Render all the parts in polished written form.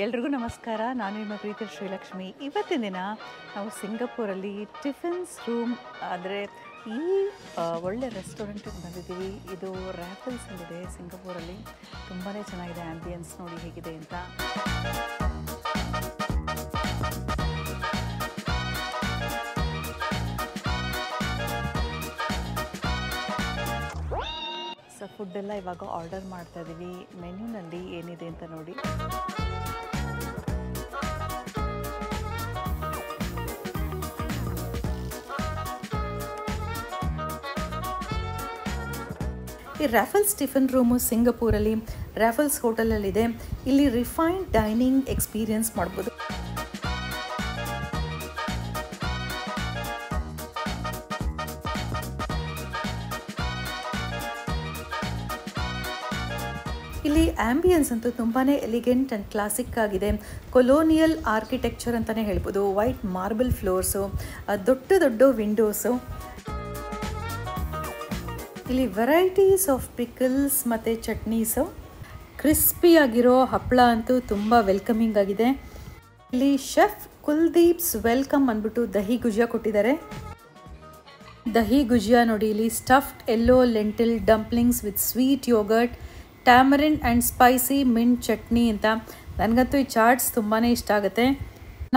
ಎಲ್ರಿಗೂ ನಮಸ್ಕಾರ. ನಾನು ನಿಮ್ಮ ಪ್ರೀತಿ ಶ್ರೀಲಕ್ಷ್ಮಿ. ಇವತ್ತಿನ ದಿನ ನಾವು ಸಿಂಗಪೂರಲ್ಲಿ ಟಿಫಿನ್ಸ್ ರೂಮ್ ಅಂದರೆ ಈ ಒಳ್ಳೆ ರೆಸ್ಟೋರೆಂಟಿಗೆ ಬಂದಿದ್ದೀವಿ. ಇದು ರ್ಯಾಫಲ್ಸಲ್ಲಿದೆ ಸಿಂಗಪೂರಲ್ಲಿ. ತುಂಬಾ ಚೆನ್ನಾಗಿದೆ. ಆ್ಯಂಬಿಯನ್ಸ್ ನೋಡಿ ಹೇಗಿದೆ ಅಂತ. ಸೊ ಫುಡ್ಡೆಲ್ಲ ಇವಾಗ ಆರ್ಡರ್ ಮಾಡ್ತಾ ಇದ್ದೀವಿ. ಮೆನ್ಯೂನಲ್ಲಿ ಏನಿದೆ ಅಂತ ನೋಡಿ. ಈ ರ್ಯಾಫಲ್ಸ್ ಟಿಫಿನ್ ರೂಮು ಸಿಂಗಪೂರಲ್ಲಿ ರ್ಯಾಫಲ್ಸ್ ಹೋಟೆಲಲ್ಲಿದೆ. ಇಲ್ಲಿ ರಿಫೈನ್ಡ್ ಡೈನಿಂಗ್ ಎಕ್ಸ್ಪೀರಿಯನ್ಸ್ ಮಾಡ್ಬೋದು. ಇಲ್ಲಿ ಆ್ಯಂಬಿಯನ್ಸ್ ಅಂತೂ ತುಂಬಾ ಎಲಿಗೆಂಟ್ ಆ್ಯಂಡ್ ಕ್ಲಾಸಿಕ್ ಆಗಿದೆ. ಕೊಲೋನಿಯಲ್ ಆರ್ಕಿಟೆಕ್ಚರ್ ಅಂತಲೇ ಹೇಳ್ಬೋದು. ವೈಟ್ ಮಾರ್ಬಲ್ ಫ್ಲೋರ್ಸು, ದೊಡ್ಡ ದೊಡ್ಡ ವಿಂಡೋಸು. ಇಲ್ಲಿ ವೆರೈಟೀಸ್ ಆಫ್ ಪಿಕಲ್ಸ್ ಮತ್ತು ಚಟ್ನೀಸು. ಕ್ರಿಸ್ಪಿಯಾಗಿರೋ ಹಪ್ಪಳ ಅಂತೂ ತುಂಬ ವೆಲ್ಕಮಿಂಗ್ ಆಗಿದೆ. ಇಲ್ಲಿ ಶೆಫ್ ಕುಲ್ದೀಪ್ಸ್ ವೆಲ್ಕಮ್ ಅಂದ್ಬಿಟ್ಟು ದಹಿ ಗುಜಿಯಾ ಕೊಟ್ಟಿದ್ದಾರೆ. ದಹಿ ಗುಜಿಯಾ ನೋಡಿ, ಇಲ್ಲಿ stuffed yellow lentil dumplings with sweet yoghurt, tamarind and spicy mint chutney ಅಂತ. ನನಗಂತೂ ಈ ಚಾಟ್ಸ್ ತುಂಬಾ ಇಷ್ಟ ಆಗುತ್ತೆ.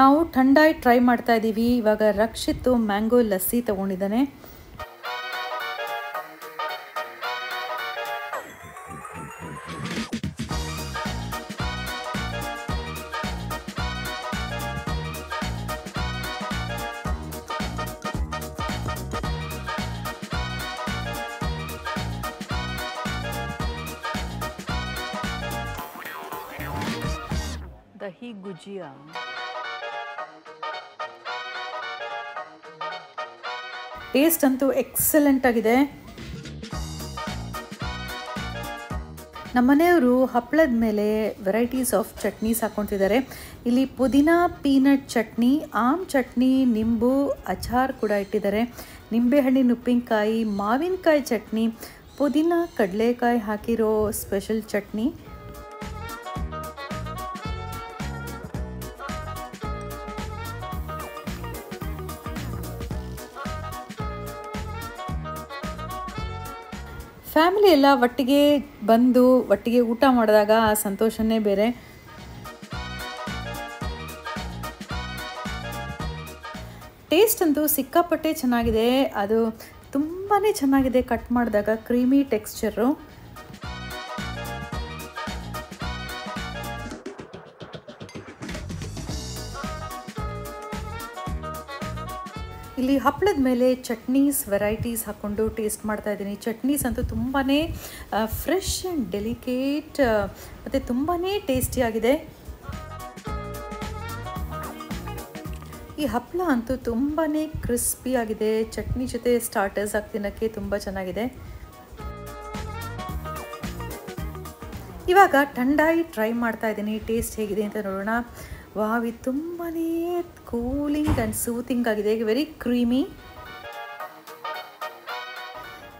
ನಾವು ಥಂಡಾಯಿ ಟ್ರೈ ಮಾಡ್ತಾ ಇದ್ದೀವಿ. ಇವಾಗ ರಕ್ಷಿತ್ ಮ್ಯಾಂಗೋ ಲಸ್ಸಿ ತೊಗೊಂಡಿದ್ದಾನೆ. ದಹಿ ಗುಜಿಯಾ ಟೇಸ್ಟ್ ಅಂತೂ ಎಕ್ಸಲೆಂಟ್ ಆಗಿದೆ. ನಮ್ಮನೆಯವರು ಹಪ್ಪಳದ ಮೇಲೆ ವೆರೈಟೀಸ್ ಆಫ್ ಚಟ್ನೀಸ್ ಹಾಕ್ಕೊತಿದ್ದಾರೆ. ಇಲ್ಲಿ ಪುದೀನಾ ಪೀನಟ್ ಚಟ್ನಿ, ಆಮ್ ಚಟ್ನಿ, ನಿಂಬು ಅಚಾರ್ ಕೂಡ ಇಟ್ಟಿದ್ದಾರೆ. ನಿಂಬೆಹಣ್ಣಿನ ಉಪ್ಪಿನಕಾಯಿ, ಮಾವಿನಕಾಯಿ ಚಟ್ನಿ, ಪುದೀನಾ ಕಡಲೆಕಾಯಿ ಹಾಕಿರೋ ಸ್ಪೆಷಲ್ ಚಟ್ನಿ. ಫ್ಯಾಮಿಲಿ ಎಲ್ಲ ಒಟ್ಟಿಗೆ ಬಂದು ಒಟ್ಟಿಗೆ ಊಟ ಮಾಡಿದಾಗ ಆ ಸಂತೋಷನೇ ಬೇರೆ. ಟೇಸ್ಟ್ ಅಂತೂ ಸಿಕ್ಕಾಪಟ್ಟೆ ಚೆನ್ನಾಗಿದೆ. ಅದು ತುಂಬಾ ಚೆನ್ನಾಗಿದೆ. ಕಟ್ ಮಾಡಿದಾಗ ಕ್ರೀಮಿ ಟೆಕ್ಸ್ಚರು. ಇಲ್ಲಿ ಹಪ್ಪಳದ ಮೇಲೆ ಚಟ್ನೀಸ್ ವೆರೈಟೀಸ್ ಹಾಕ್ಕೊಂಡು ಟೇಸ್ಟ್ ಮಾಡ್ತಾ ಇದ್ದೀನಿ. ಚಟ್ನೀಸ್ ಅಂತೂ ತುಂಬಾ ಫ್ರೆಶ್ ಆ್ಯಂಡ್ ಡೆಲಿಕೇಟ್ ಮತ್ತು ತುಂಬಾ ಟೇಸ್ಟಿಯಾಗಿದೆ. ಈ ಹಪ್ಪಳ ಅಂತೂ ತುಂಬಾ ಕ್ರಿಸ್ಪಿಯಾಗಿದೆ. ಚಟ್ನಿ ಜೊತೆ ಸ್ಟಾರ್ಟರ್ಸ್ ಆಗಿ ತಿನ್ನೋಕ್ಕೆ ತುಂಬ ಚೆನ್ನಾಗಿದೆ. ಇವಾಗ ಥಂಡಾಯಿ ಟ್ರೈ ಮಾಡ್ತಾ ಇದ್ದೀನಿ. ಟೇಸ್ಟ್ ಹೇಗಿದೆ ಅಂತ ನೋಡೋಣ. ವಾವ್, ಇದು ತುಂಬಾ ಕೂಲಿಂಗ್ ಆ್ಯಂಡ್ ಸೂತಿಂಗ್ ಆಗಿದೆ. Very creamy.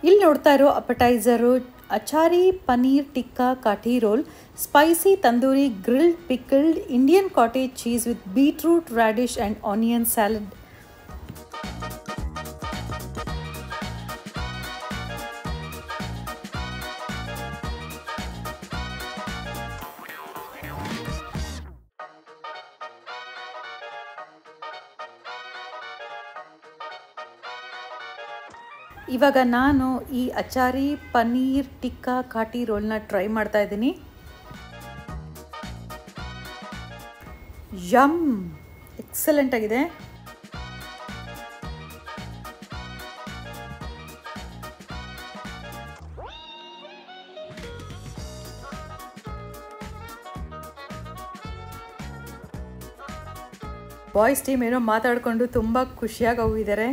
ಇಲ್ಲಿ ನೋಡ್ತಾ ಇರೋ appetizer achari paneer tikka kathi roll, spicy tandoori grilled pickled Indian cottage cheese with beetroot radish and onion salad. ಇವಾಗ ನಾನು ಈ ಅಚಾರಿ ಪನೀರ್ ಟಿಕ್ಕಾ ಕಾಟಿ ರೋಲ್ನ ಟ್ರೈ ಮಾಡ್ತಾ ಇದ್ದೀನಿ. ಯಮ್, ಎಕ್ಸಲೆಂಟ್ ಆಗಿದೆ. ಬಾಯ್ಸ್ ಟೀಮ್ ಏನೋ ಮಾತಾಡಿಕೊಂಡು ತುಂಬ ಖುಷಿಯಾಗಿ ಹೋಗಿದ್ದಾರೆ.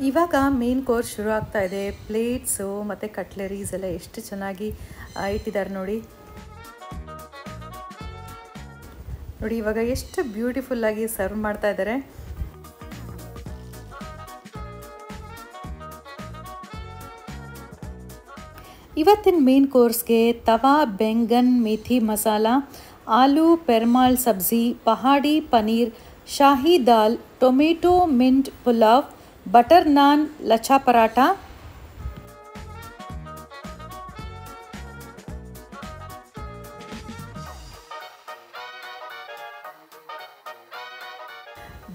ಇವಾಗ ಮೇನ್ ಕೋರ್ಸ್ ಶುರು ಆಗ್ತಾ ಇದೆ. ಪ್ಲೇಟ್ಸು ಮತ್ತು ಕಟ್ಲರೀಸ್ ಎಲ್ಲ ಎಷ್ಟು ಚೆನ್ನಾಗಿ ಇಟ್ಟಿದ್ದಾರೆ ನೋಡಿ. ನೋಡಿ ಇವಾಗ ಎಷ್ಟು ಬ್ಯೂಟಿಫುಲ್ಲಾಗಿ ಸರ್ವ್ ಮಾಡ್ತಾ ಇದ್ದಾರೆ. ಇವತ್ತಿನ ಮೇನ್ ಕೋರ್ಸ್ಗೆ ತವಾ ಬೆಂಗನ್ ಮೇಥಿ ಮಸಾಲ, ಆಲೂ ಪೆರ್ಮಾಲ್ ಸಬ್ಜಿ, ಪಹಾಡಿ ಪನೀರ್, ಶಾಹಿ ದಾಲ್, ಟೊಮೆಟೊ ಮಿಂಟ್ ಪುಲಾವ್, ಬಟರ್ ನಾನ್, ಲಚ್ಚಾ ಪರಾಠ,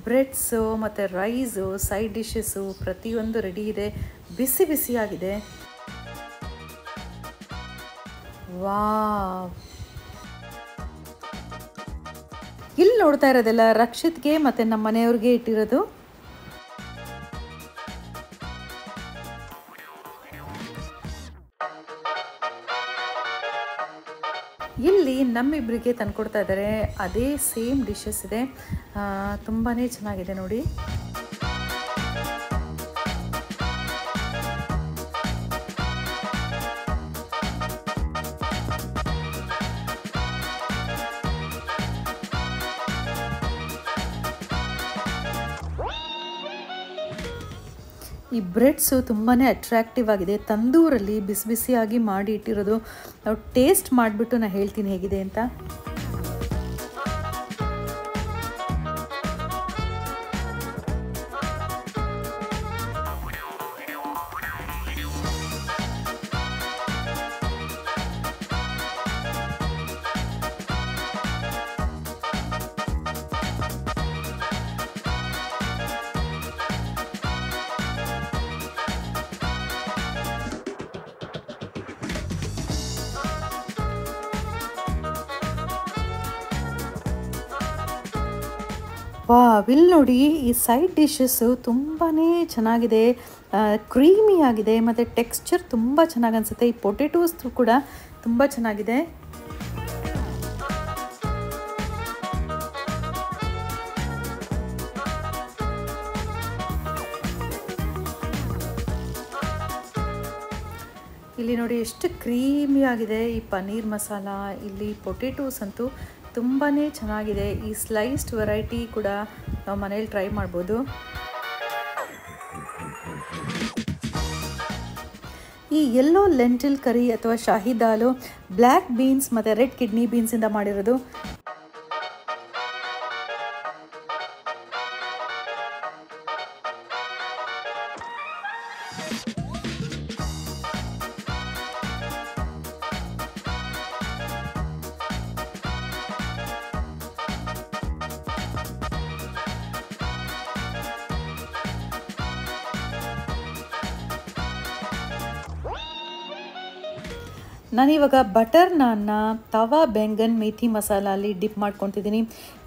ಬ್ರೆಡ್ಸು ಮತ್ತು ರೈಸು, ಸೈಡ್ ಡಿಶಸ್ಸು ಪ್ರತಿಯೊಂದು ರೆಡಿ ಇದೆ. ಬಿಸಿ ಬಿಸಿಯಾಗಿದೆ. ವಾವ್! ಇಲ್ಲಿ ನೋಡ್ತಾ ಇರೋದೆಲ್ಲ ರಕ್ಷಿತ್ಗೆ ಮತ್ತು ನಮ್ಮ ಮನೆಯವ್ರಿಗೆ ಇಟ್ಟಿರೋದು. ಇಲ್ಲಿ ನಮ್ಮಿಬ್ಬರಿಗೆ ತಂದುಕೊಡ್ತಾ ಇದ್ದಾರೆ. ಅದೇ ಸೇಮ್ ಡಿಶಸ್ ಇದೆ. ತುಂಬಾ ಚೆನ್ನಾಗಿದೆ ನೋಡಿ. ಈ ಬ್ರೆಡ್ಸು ತುಂಬಾ ಅಟ್ರಾಕ್ಟಿವ್ ಆಗಿದೆ. ತಂದೂರಲ್ಲಿ ಬಿಸಿ ಬಿಸಿಯಾಗಿ ಮಾಡಿ ಇಟ್ಟಿರೋದು. ನಾವು ಟೇಸ್ಟ್ ಮಾಡಿಬಿಟ್ಟು ನಾನು ಹೇಳ್ತೀನಿ ಹೇಗಿದೆ ಅಂತ. ಇಲ್ಲಿ ನೋಡಿ, ಈ ಸೈಡ್ ಡಿಶಸ್ಸು ತುಂಬಾ ಚೆನ್ನಾಗಿದೆ. ಕ್ರೀಮಿ ಆಗಿದೆ ಮತ್ತು ಟೆಕ್ಸ್ಚರ್ ತುಂಬ ಚೆನ್ನಾಗಿ ಅನಿಸುತ್ತೆ. ಈ ಪೊಟೆಟೋಸ್ ಕೂಡ ತುಂಬ ಚೆನ್ನಾಗಿದೆ. ಇಲ್ಲಿ ನೋಡಿ ಎಷ್ಟು ಕ್ರೀಮಿ ಆಗಿದೆ ಈ ಪನ್ನೀರ್ ಮಸಾಲ. ಇಲ್ಲಿ ಪೊಟೆಟೋಸ್ ಅಂತೂ ತುಂಬಾ ಚೆನ್ನಾಗಿದೆ. ಈ ಸ್ಲೈಸ್ಡ್ ವೆರೈಟಿ ಕೂಡ ನಾವು ಮನೇಲಿ ಟ್ರೈ ಮಾಡ್ಬೋದು. ಈ ಯೆಲ್ಲೋ ಲೆಂಟಿಲ್ ಕರಿ ಅಥವಾ ಶಾಹಿ ದಾಲು ಬ್ಲ್ಯಾಕ್ ಬೀನ್ಸ್ ಮತ್ತು ರೆಡ್ ಕಿಡ್ನಿ ಬೀನ್ಸಿಂದ ಮಾಡಿರೋದು. ನಾನಿವಾಗ ಬಟರ್ ನಾನ್ನ ತವಾ ಬೆಂಗನ್ ಮೇಥಿ ಮಸಾಲ ಅಲ್ಲಿ ಡಿಪ್ ಮಾಡ್ಕೊತಿದ್ದೀನಿ.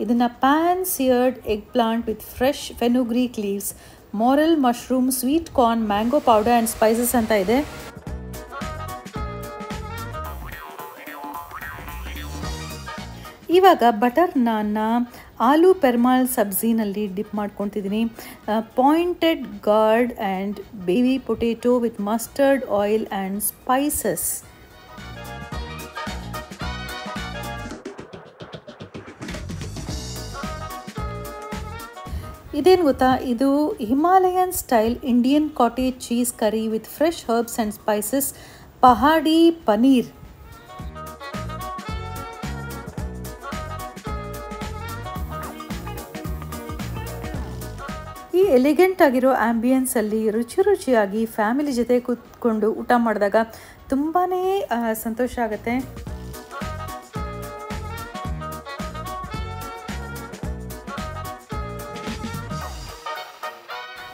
ಇದನ್ನು pan seared eggplant with fresh fenugreek leaves, morel mushroom, sweet corn, mango powder and spices ಅಂತ ಇದೆ. ಇವಾಗ ಬಟರ್ ನಾನ್ನ ಆಲೂ ಪೆರ್ಮಾಲ್ ಸಬ್ಜಿನಲ್ಲಿ ಡಿಪ್ ಮಾಡ್ಕೊತಿದ್ದೀನಿ. Pointed gourd and baby potato with mustard oil and spices. ಇದೇನು ಗೊತ್ತಾ, ಇದು Himalayan style Indian cottage cheese curry with fresh herbs and spices, Pahadi paneer. ಈ ಎಲಿಗೆಂಟ್ ಆಗಿರೋ ಆಂಬಿಯನ್ಸಲ್ಲಿ ರುಚಿಯಾಗಿ ಫ್ಯಾಮಿಲಿ ಜೊತೆ ಕೂತ್ಕೊಂಡು ಊಟ ಮಾಡಿದಾಗ ತುಂಬಾ ಸಂತೋಷ ಆಗುತ್ತೆ.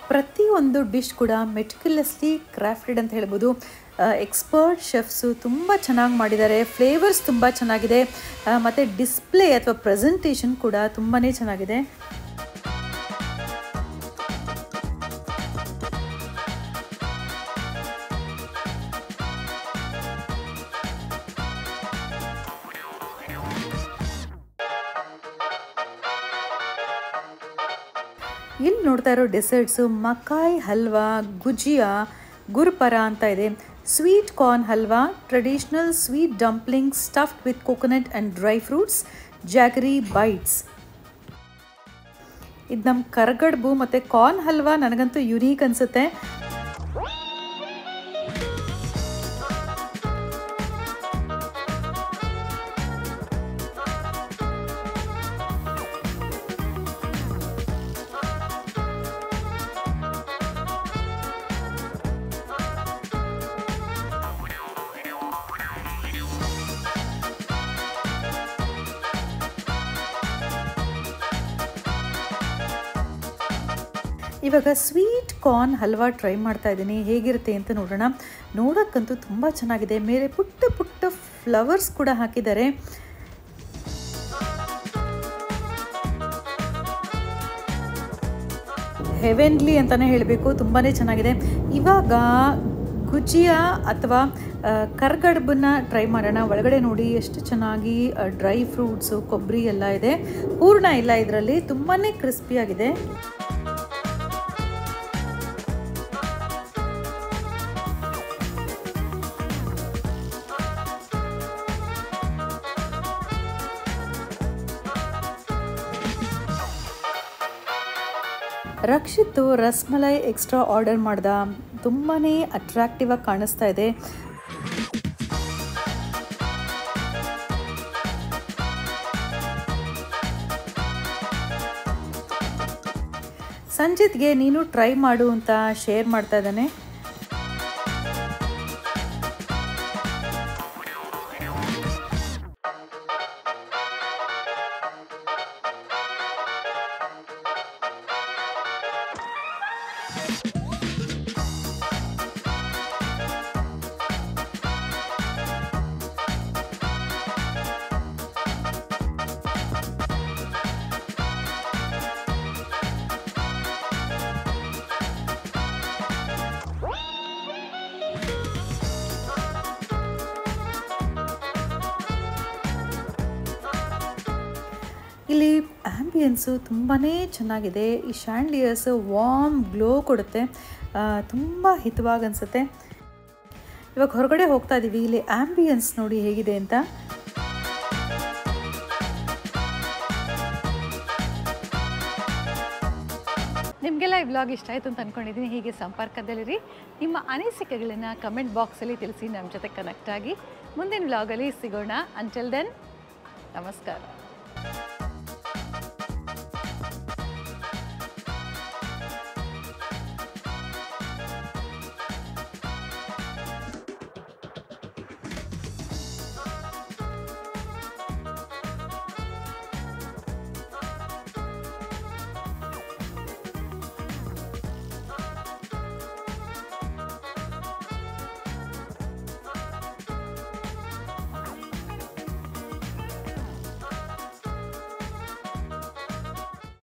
ಪ್ರತಿಯೊಂದು ಡಿಶ್ ಕೂಡ ಮೆಟಿಕ್ಯುಲಸ್ಲಿ ಕ್ರಾಫ್ಟೆಡ್ ಅಂತ ಹೇಳ್ಬೋದು. ಎಕ್ಸ್ಪರ್ಟ್ ಶೆಫ್ಸು ತುಂಬ ಚೆನ್ನಾಗಿ ಮಾಡಿದ್ದಾರೆ. ಫ್ಲೇವರ್ಸ್ ತುಂಬ ಚೆನ್ನಾಗಿದೆ ಮತ್ತು ಡಿಸ್ಪ್ಲೇ ಅಥವಾ ಪ್ರೆಸೆಂಟೇಷನ್ ಕೂಡ ತುಂಬಾ ಚೆನ್ನಾಗಿದೆ. ಇಲ್ಲಿ ನೋಡ್ತಾ ಇರೋ ಡೆಸರ್ಟ್ಸು ಮಕಾಯ್ ಹಲ್ವಾ, ಗುಜಿಯಾ, ಗುರ್ಪರ ಅಂತ ಇದೆ. Sweet corn halwa, traditional sweet dumpling stuffed with coconut and dry fruits, jaggery bites. ಇದು ನಮ್ಮ ಕರ್ಗಡ್ಬು ಮತ್ತು ಕಾರ್ನ್ ಹಲ್ವಾ ನನಗಂತೂ ಯುನೀಕ್ ಅನಿಸುತ್ತೆ. ಇವಾಗ ಸ್ವೀಟ್ ಕಾರ್ನ್ ಹಲ್ವಾ ಟ್ರೈ ಮಾಡ್ತಾ ಇದ್ದೀನಿ, ಹೇಗಿರುತ್ತೆ ಅಂತ ನೋಡೋಣ. ನೋಡೋಕ್ಕಂತೂ ತುಂಬ ಚೆನ್ನಾಗಿದೆ. ಮೇಲೆ ಪುಟ್ಟ ಪುಟ್ಟ ಫ್ಲವರ್ಸ್ ಕೂಡ ಹಾಕಿದ್ದಾರೆ. ಹೆವೆನ್ಲಿ ಅಂತಲೇ ಹೇಳಬೇಕು, ತುಂಬಾ ಚೆನ್ನಾಗಿದೆ. ಇವಾಗ ಗುಜಿಯಾ ಅಥವಾ ಕರ್ಗಡ್ಬನ್ನ ಟ್ರೈ ಮಾಡೋಣ. ಒಳಗಡೆ ನೋಡಿ ಎಷ್ಟು ಚೆನ್ನಾಗಿ ಡ್ರೈ ಫ್ರೂಟ್ಸು, ಕೊಬ್ಬರಿ ಎಲ್ಲ ಇದೆ. ಹೂರ್ಣ ಇಲ್ಲ ಇದರಲ್ಲಿ, ತುಂಬಾ ಕ್ರಿಸ್ಪಿಯಾಗಿದೆ. ರಕ್ಷಿತ್ ರಸ್ಮಲೈ ಎಕ್ಸ್ಟ್ರಾ ಆರ್ಡರ್ ಮಾಡ್ದ. ತುಂಬಾ ಅಟ್ರಾಕ್ಟಿವ್ ಆಗಿ ಕಾಣಿಸ್ತಾ ಇದೆ. ಸಂಜಿತ್ಗೆ ನೀನು ಟ್ರೈ ಮಾಡು ಅಂತ ಶೇರ್ ಮಾಡ್ತಾ ಇದ್ದಾನೆ. ಇಲ್ಲಿ ಆ್ಯಂಬಿಯನ್ಸು ತುಂಬಾ ಚೆನ್ನಾಗಿದೆ. ಈ ಶ್ಯಾಂಡ್ಲಿಯರ್ಸ್ ವಾರ್ಮ್ ಗ್ಲೋ ಕೊಡುತ್ತೆ, ತುಂಬ ಹಿತವಾಗಿ ಅನಿಸುತ್ತೆ. ಇವಾಗ ಹೊರಗಡೆ ಹೋಗ್ತಾ ಇದ್ದೀವಿ. ಇಲ್ಲಿ ಆ್ಯಂಬಿಯನ್ಸ್ ನೋಡಿ ಹೇಗಿದೆ ಅಂತ. ನಿಮಗೆಲ್ಲ ಈ ವ್ಲಾಗ್ ಇಷ್ಟ ಆಯಿತು ಅಂತ ಅಂದ್ಕೊಂಡಿದ್ದೀನಿ. ಹೀಗೆ ಸಂಪರ್ಕದಲ್ಲಿರಿ. ನಿಮ್ಮ ಅನಿಸಿಕೆಗಳನ್ನು ಕಮೆಂಟ್ ಬಾಕ್ಸಲ್ಲಿ ತಿಳಿಸಿ, ನಮ್ಮ ಜೊತೆ ಕನೆಕ್ಟ್ ಆಗಿ ಮುಂದಿನ ವ್ಲಾಗಲ್ಲಿ ಸಿಗೋಣ. ಅಂಟಿಲ್ ದೆನ್, ನಮಸ್ಕಾರ.